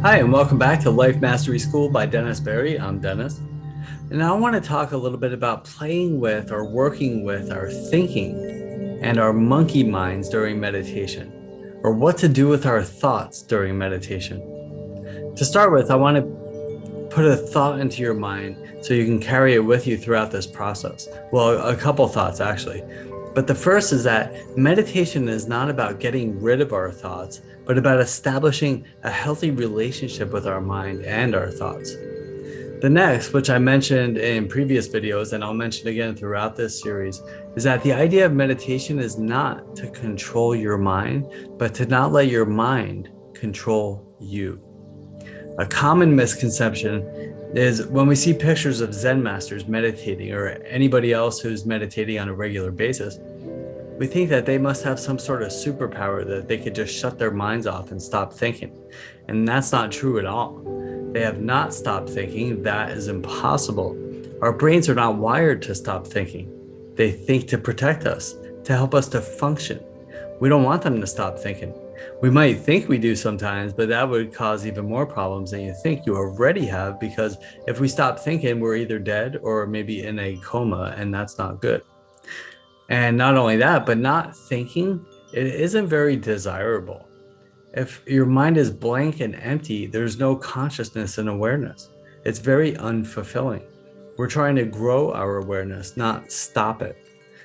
Hi, and welcome back to Life Mastery School by Dennis Berry. I'm Dennis. And I want to talk a little bit about playing with or working with our thinking and our monkey minds during meditation, or what to do with our thoughts during meditation. To start with, I want to put a thought into your mind so you can carry it with you throughout this process. Well, a couple thoughts actually. But the first is that meditation is not about getting rid of our thoughts, but about establishing a healthy relationship with our mind and our thoughts. The next, which I mentioned in previous videos, and I'll mention again throughout this series, is that the idea of meditation is not to control your mind, but to not let your mind control you. A common misconception is when we see pictures of Zen masters meditating or anybody else who's meditating on a regular basis, we think that they must have some sort of superpower that they could just shut their minds off and stop thinking. And that's not true at all. They have not stopped thinking. That is impossible. Our brains are not wired to stop thinking. They think to protect us, to help us to function. We don't want them to stop thinking. We might think we do sometimes, but that would cause even more problems than you think you already have, because if we stop thinking, we're either dead or maybe in a coma, and that's not good. And not only that, but not thinking, it isn't very desirable. If your mind is blank and empty, there's no consciousness and awareness. It's very unfulfilling. We're trying to grow our awareness, not stop it.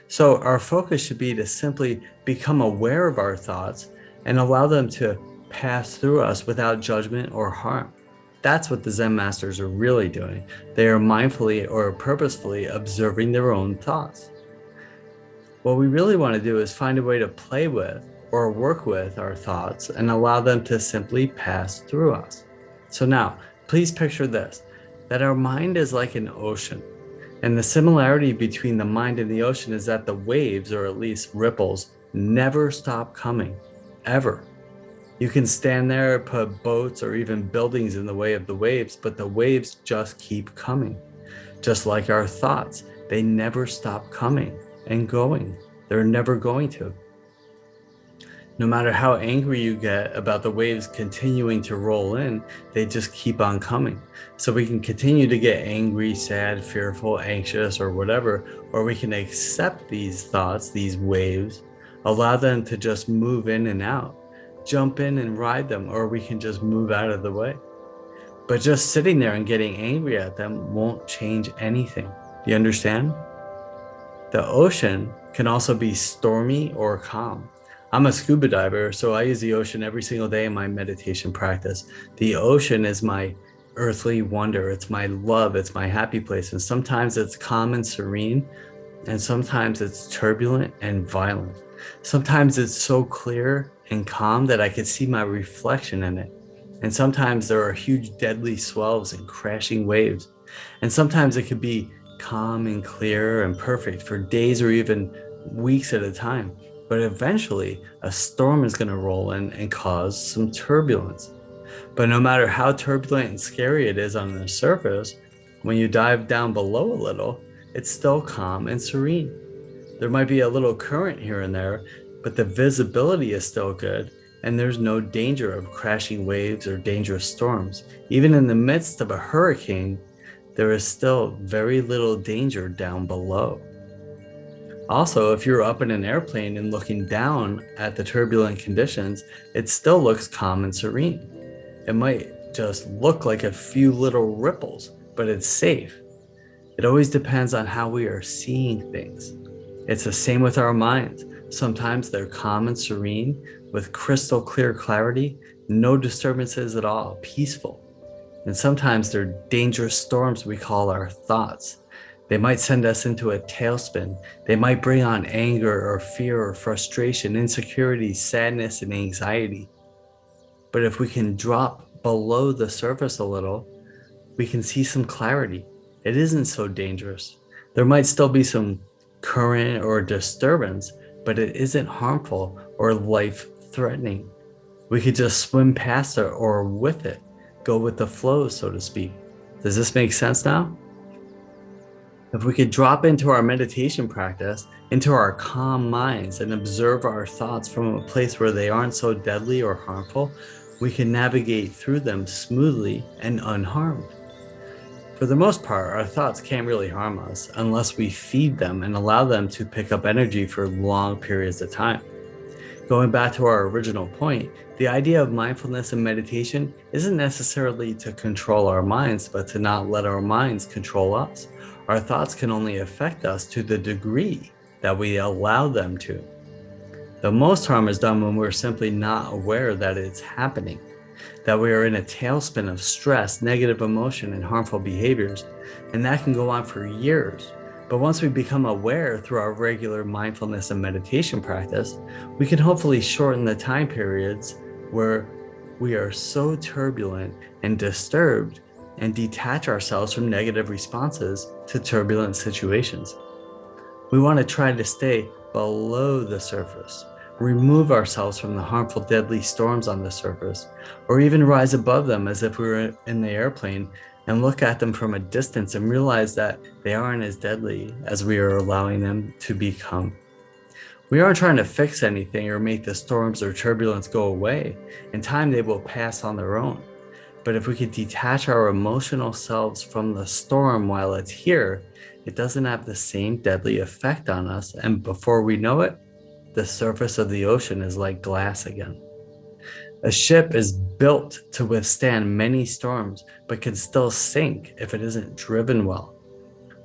So our focus should be to simply become aware of our thoughts and allow them to pass through us without judgment or harm. That's what the Zen masters are really doing. They are mindfully or purposefully observing their own thoughts. What we really want to do is find a way to play with or work with our thoughts and allow them to simply pass through us. So now, please picture this, that our mind is like an ocean. And the similarity between the mind and the ocean is that the waves, or at least ripples, never stop coming, ever. You can stand there, put boats or even buildings in the way of the waves, but the waves just keep coming. Just like our thoughts, they never stop coming and going. They're never going to. No matter how angry you get about the waves continuing to roll in, they just keep on coming. So we can continue to get angry, sad, fearful, anxious, or whatever, or we can accept these thoughts, these waves, allow them to just move in and out, jump in and ride them, or we can just move out of the way. But just sitting there and getting angry at them won't change anything. Do you understand? The ocean can also be stormy or calm. I'm a scuba diver, so I use the ocean every single day in my meditation practice. The ocean is my earthly wonder. It's my love. It's my happy place. And sometimes it's calm and serene, and sometimes it's turbulent and violent. Sometimes it's so clear and calm that I can see my reflection in it. And sometimes there are huge deadly swells and crashing waves. And sometimes it could be calm and clear and perfect for days or even weeks at a time. But eventually a storm is going to roll in and cause some turbulence. But no matter how turbulent and scary it is on the surface, when you dive down below a little, it's still calm and serene. There might be a little current here and there, but the visibility is still good, and there's no danger of crashing waves or dangerous storms. Even in the midst of a hurricane, there is still very little danger down below. Also, if you're up in an airplane and looking down at the turbulent conditions, it still looks calm and serene. It might just look like a few little ripples, but it's safe. It always depends on how we are seeing things. It's the same with our minds. Sometimes they're calm and serene with crystal clear clarity, no disturbances at all, peaceful. And sometimes they're dangerous storms we call our thoughts. They might send us into a tailspin. They might bring on anger or fear or frustration, insecurity, sadness, and anxiety. But if we can drop below the surface a little, we can see some clarity. It isn't so dangerous. There might still be some current or disturbance, but it isn't harmful or life-threatening. We could just swim past it or with it, go with the flow, so to speak. Does this make sense now? If we could drop into our meditation practice, into our calm minds, and observe our thoughts from a place where they aren't so deadly or harmful, we can navigate through them smoothly and unharmed. For the most part, our thoughts can't really harm us unless we feed them and allow them to pick up energy for long periods of time. Going back to our original point, the idea of mindfulness and meditation isn't necessarily to control our minds, but to not let our minds control us. Our thoughts can only affect us to the degree that we allow them to. The most harm is done when we're simply not aware that it's happening, that we are in a tailspin of stress, negative emotion, and harmful behaviors, and that can go on for years. But once we become aware through our regular mindfulness and meditation practice, we can hopefully shorten the time periods where we are so turbulent and disturbed and detach ourselves from negative responses to turbulent situations. We want to try to stay below the surface, remove ourselves from the harmful, deadly storms on the surface, or even rise above them as if we were in the airplane and look at them from a distance and realize that they aren't as deadly as we are allowing them to become. We aren't trying to fix anything or make the storms or turbulence go away. In time, they will pass on their own. But if we could detach our emotional selves from the storm while it's here, it doesn't have the same deadly effect on us. And before we know it, the surface of the ocean is like glass again. A ship is built to withstand many storms, but can still sink if it isn't driven well.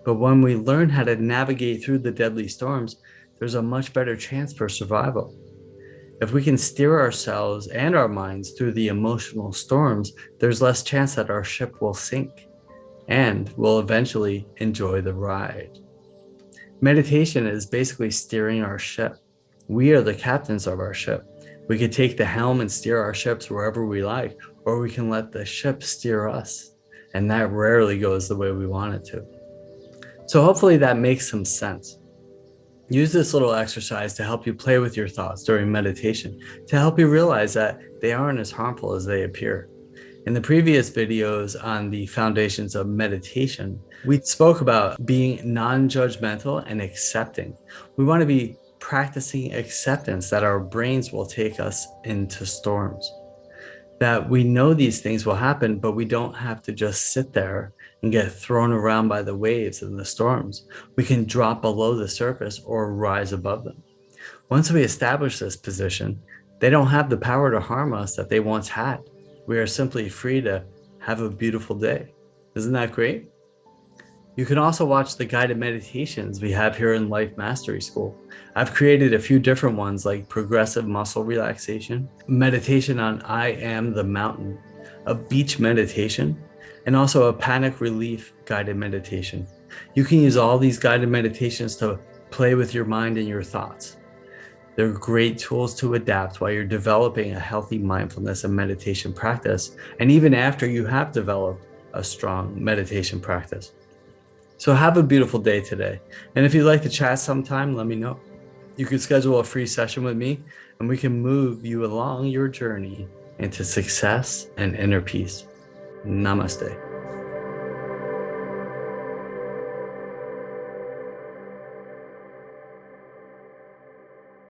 But when we learn how to navigate through the deadly storms, there's a much better chance for survival. If we can steer ourselves and our minds through the emotional storms, there's less chance that our ship will sink, and we'll eventually enjoy the ride. Meditation is basically steering our ship. We are the captains of our ship. We could take the helm and steer our ships wherever we like, or we can let the ship steer us. And that rarely goes the way we want it to. So hopefully that makes some sense. Use this little exercise to help you play with your thoughts during meditation, to help you realize that they aren't as harmful as they appear. In the previous videos on the foundations of meditation, we spoke about being non-judgmental and accepting. We want to be practicing acceptance that our brains will take us into storms, that we know these things will happen, but we don't have to just sit there and get thrown around by the waves and the storms. We can drop below the surface or rise above them. Once we establish this position, they don't have the power to harm us that they once had. We are simply free to have a beautiful day. Isn't that great? You can also watch the guided meditations we have here in Life Mastery School. I've created a few different ones like progressive muscle relaxation, meditation on I Am the Mountain, a beach meditation, and also a panic relief guided meditation. You can use all these guided meditations to play with your mind and your thoughts. They're great tools to adapt while you're developing a healthy mindfulness and meditation practice, and even after you have developed a strong meditation practice. So have a beautiful day today. And if you'd like to chat sometime, let me know. You can schedule a free session with me and we can move you along your journey into success and inner peace. Namaste.